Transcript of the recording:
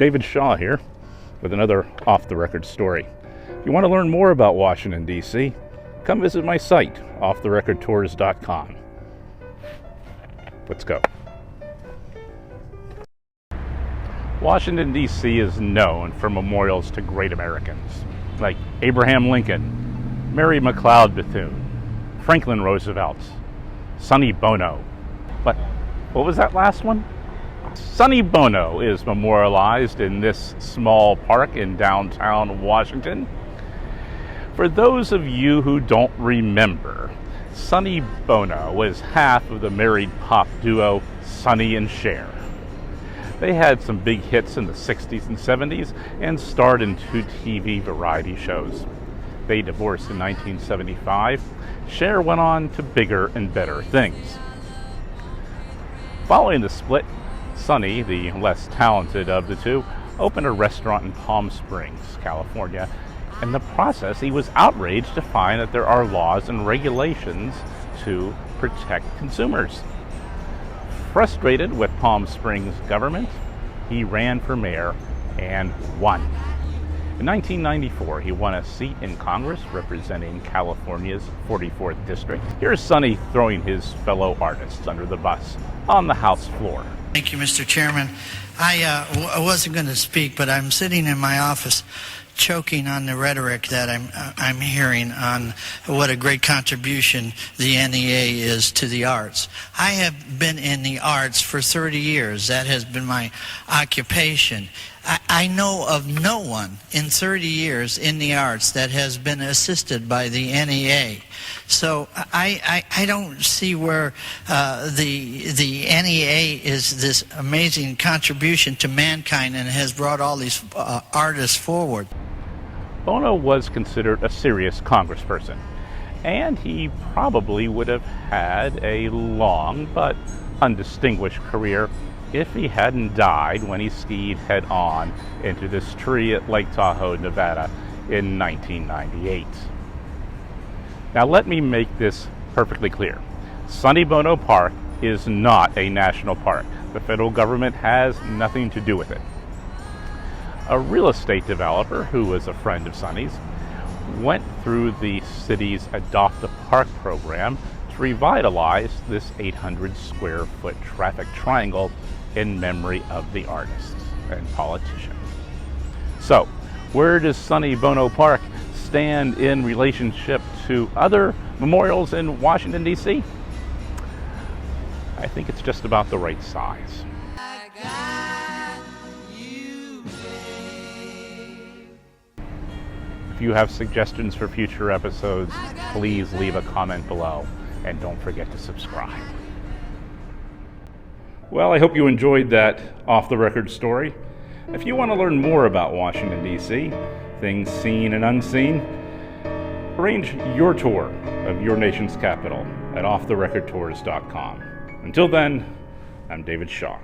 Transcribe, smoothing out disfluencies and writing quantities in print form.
David Shaw here with another off-the-record story. If you want to learn more about Washington, D.C., come visit my site, offtherecordtours.com. Let's go. Washington, D.C. is known for memorials to great Americans, like Abraham Lincoln, Mary McLeod Bethune, Franklin Roosevelt, Sonny Bono. But what was that last one? Sonny Bono is memorialized in this small park in downtown Washington. For those of you who don't remember, Sonny Bono was half of the married pop duo Sonny and Cher. They had some big hits in the 60s and 70s and starred in 2 TV variety shows. They divorced in 1975. Cher went on to bigger and better things. Following the split, Sonny, the less talented of the two, opened a restaurant in Palm Springs, California. In the process, he was outraged to find that there are laws and regulations to protect consumers. Frustrated with Palm Springs government, he ran for mayor and won. In 1994, he won a seat in Congress representing California's 44th district. Here's Sonny throwing his fellow artists under the bus on the House floor. Thank you, Mr. Chairman. I wasn't going to speak, but I'm sitting in my office choking on the rhetoric that I'm hearing on what a great contribution the NEA is to the arts. I have been in the arts for 30 years. That has been my occupation. I know of no one in 30 years in the arts that has been assisted by the NEA. So I don't see where the NEA is this amazing contribution to mankind and has brought all these artists forward. Bono was considered a serious congressperson, and he probably would have had a long but undistinguished career if he hadn't died when he skied head-on into this tree at Lake Tahoe, Nevada in 1998. Now let me make this perfectly clear. Sonny Bono Park is not a national park. The federal government has nothing to do with it. A real estate developer who was a friend of Sonny's went through the city's Adopt a Park program to revitalize this 800 square foot traffic triangle in memory of the artist and politician. So, where does Sonny Bono Park stand in relationship to other memorials in Washington, D.C.? I think it's just about the right size. If you have suggestions for future episodes, please leave a comment below and don't forget to subscribe. Well, I hope you enjoyed that off-the-record story. If you want to learn more about Washington, D.C., things seen and unseen, arrange your tour of your nation's capital at offtherecordtours.com. Until then, I'm David Shaw.